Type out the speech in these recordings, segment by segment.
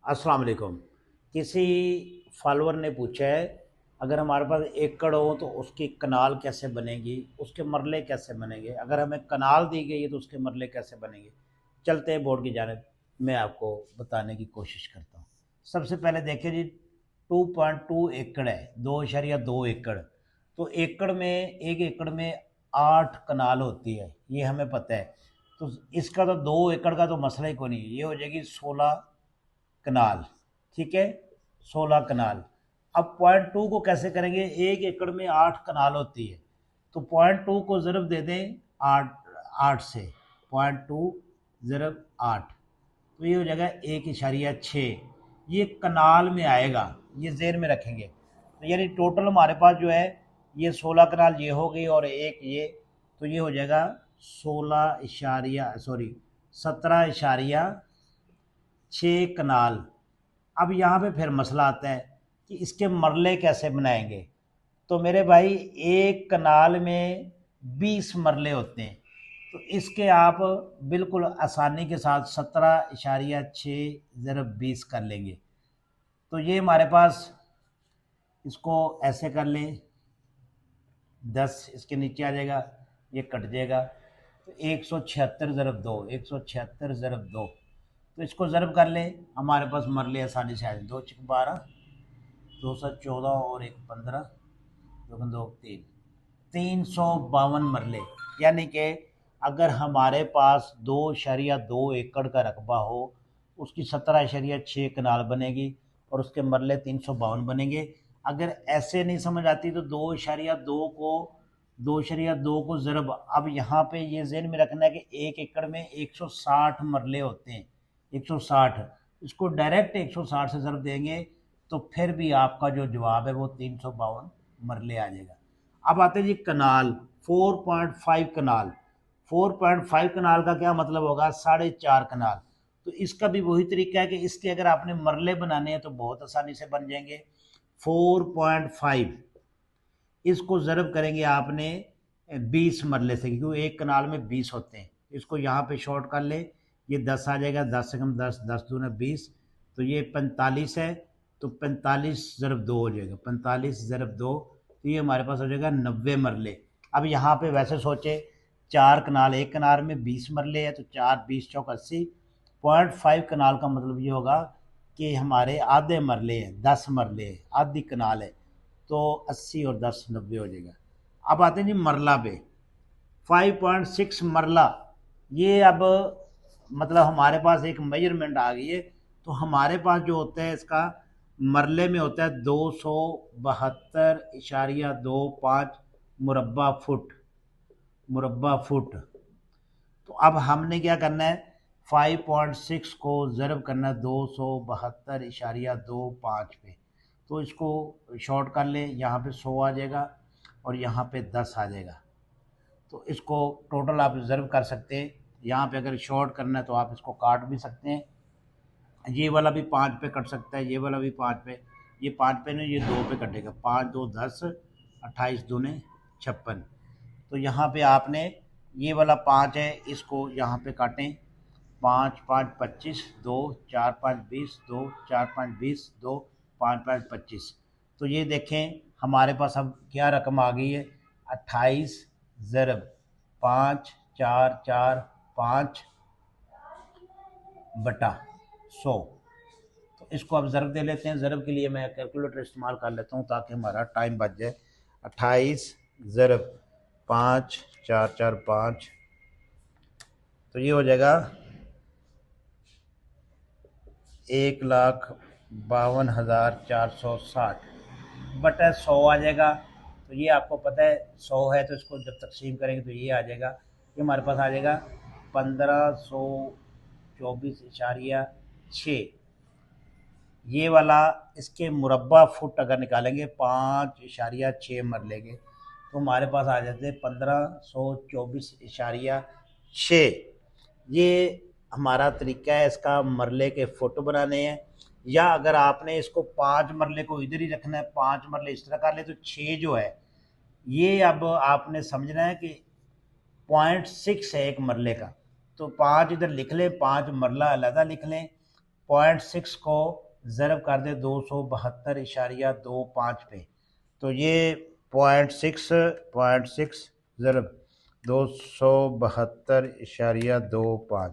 अस्सलाम वालेकुम। किसी फॉलोअर ने पूछा है, अगर हमारे पास एकड़ हो तो उसकी कनाल कैसे बनेगी, उसके मरले कैसे बनेंगे, अगर हमें कनाल दी गई है तो उसके मरले कैसे बनेंगे। चलते हैं बोर्ड की जानिब, मैं आपको बताने की कोशिश करता हूँ। सबसे पहले देखिए जी, 2.2 एकड़ है, 2.2 एकड़। तो एकड़ में, एक एकड़ में 8 कनाल होती है, ये हमें पता है। तो इसका तो 2 एकड़ का तो मसला ही कोई नहीं है, ये हो जाएगी 16 कनाल। ठीक है, 16 कनाल। अब 0.2 को कैसे करेंगे, एक एकड़ में 8 कनाल होती है, तो 0.2 को ज़रब दे दें आठ, 8 से। 0.2 ज़रब 8, तो ये हो जाएगा 1.6। ये कनाल में आएगा, ये जेर में रखेंगे। तो यानी टोटल हमारे पास जो है, ये 16 कनाल ये हो गई और एक ये, तो ये हो जाएगा 17.6 कनाल। अब यहाँ पे फिर मसला आता है कि इसके मरले कैसे बनाएंगे। तो मेरे भाई, एक कनाल में 20 मरले होते हैं, तो इसके आप बिल्कुल आसानी के साथ 17.6 ज़रब 20 कर लेंगे। तो ये हमारे पास, इसको ऐसे कर लें, 10 इसके नीचे आ जाएगा, ये कट जाएगा। तो 176 ज़रब 2, 176 ज़रब 2, तो इसको ज़रब कर लें, हमारे पास मरले आसानी से आ जाए। 2 × 12, 214 और 1 15, 2 × 2 3, 352 मरले। यानी कि अगर हमारे पास 2.2 एकड़ का रकबा हो, उसकी 17.6 कनाल बनेगी और उसके मरले 352 बनेंगे। अगर ऐसे नहीं समझ आती तो 2.2 को ज़रब, अब यहाँ पे ये ज़हन में रखना है कि एक एकड़ में 160 मरले होते हैं, 160। इसको डायरेक्ट 160 से ज़रब देंगे तो फिर भी आपका जो जवाब है वो 352 मरले आ जाएगा। अब आते हैं जी कनाल, 4.5 कनाल। 4.5 कनाल का क्या मतलब होगा, 4.5 कनाल। तो इसका भी वही तरीका है कि इसके अगर आपने मरले बनाने हैं तो बहुत आसानी से बन जाएंगे। 4.5, इसको ज़रब करेंगे आपने 20 मरले से, क्योंकि एक कनाल में 20 होते हैं। इसको यहाँ पे शॉर्ट कर ले, ये 10 आ जाएगा, 10 से कम 10, 10 दूना 20, तो ये 45 है। तो 45 ज़रब 2 हो जाएगा, 45 ज़रब 2, तो ये हमारे पास हो जाएगा 90 मरले। अब यहाँ पे वैसे सोचे, 4 कनाल, एक कनाल में 20 मरले है, तो 4 20 चौक 80। 0.5 कनाल का मतलब ये होगा कि हमारे आधे मरले हैं, 10 मरले हैं, आधी कनाल है, तो 80 और 10 90 हो जाएगा। अब आते हैं जी मरला पे, 5.6 मरला। ये अब मतलब हमारे पास एक मेजरमेंट आ गई है। तो हमारे पास जो होता है, इसका मरले में होता है 272.25 मुरब्बा फुट, मुरब्बा फुट। तो अब हमने क्या करना है, 5.6 को ज़रब करना है 272.25 पे। तो इसको शॉर्ट कर लें, यहाँ पे 100 आ जाएगा और यहाँ पे 10 आ जाएगा। तो इसको टोटल आप ज़रब कर सकते हैं। यहाँ पे अगर शॉर्ट करना है तो आप इसको काट भी सकते हैं। ये वाला भी 5 पे कट सकता है, ये वाला भी 5 पे, ये 5 पे नहीं, ये 2 पे कटेगा। 5 2 10, 28 दूने 56। तो यहाँ पे आपने ये वाला 5 है, इसको यहाँ पे काटें। 5 5 25, 2 4 5 20, 2 4 5 20, 2 5 5 25। तो ये देखें हमारे पास अब क्या रकम आ गई है, 28 ज़रब 5 4 4 5 बटा 100। तो इसको अब ज़रब दे लेते हैं। ज़रब के लिए मैं कैलकुलेटर इस्तेमाल कर लेता हूँ ताकि हमारा टाइम बच जाए। 28 ज़रब 5 4 4 5, तो ये हो जाएगा 1,52,460 बटा 100 आ जाएगा। तो ये आपको पता है 100 है, तो इसको जब तकसीम करेंगे तो ये आ जाएगा, ये हमारे पास आ जाएगा 1524.6। ये वाला, इसके मुरब्बा फुट अगर निकालेंगे 5.6 मरलेंगे तो हमारे पास आ जाते हैं 1524.6। ये हमारा तरीका है इसका मरले के फुट बनाने हैं। या अगर आपने इसको 5 मरले को इधर ही रखना है, 5 मरले इस तरह कर ले, तो 6 जो है ये अब आपने समझना है कि 0.6 है एक मरले का। तो 5 इधर लिख लें, 5 मरला अलहदा लिख लें, 0.6 को ज़रब कर दे 272.25 पे, तो ये 0.6 ज़रब 272.25,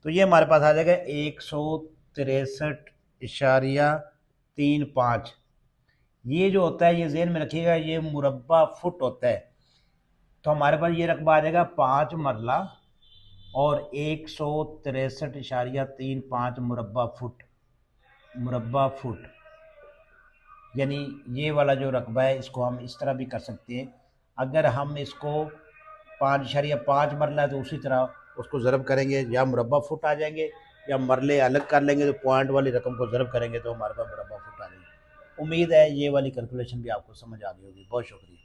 तो ये हमारे पास आ जाएगा 163.35। ये जो होता है, ये ज़हन में रखिएगा, ये मुरब्बा फुट होता है। तो हमारे पास ये रकबा आ जाएगा 5 मरला और 163.35 मुरब्बा फुट, यानी ये वाला जो रकबा है इसको हम इस तरह भी कर सकते हैं। अगर हम इसको 5.5 मरला है तो उसी तरह उसको ज़रब करेंगे, या मुरब्बा फुट आ जाएंगे, या मरले अलग कर लेंगे तो पॉइंट वाली रकम को ज़रब करेंगे तो हमारे पास मुरब्बा फुट आ जाएगी। उम्मीद है ये वाली कैलकुलेशन भी आपको समझ आ गई होगी। बहुत शुक्रिया।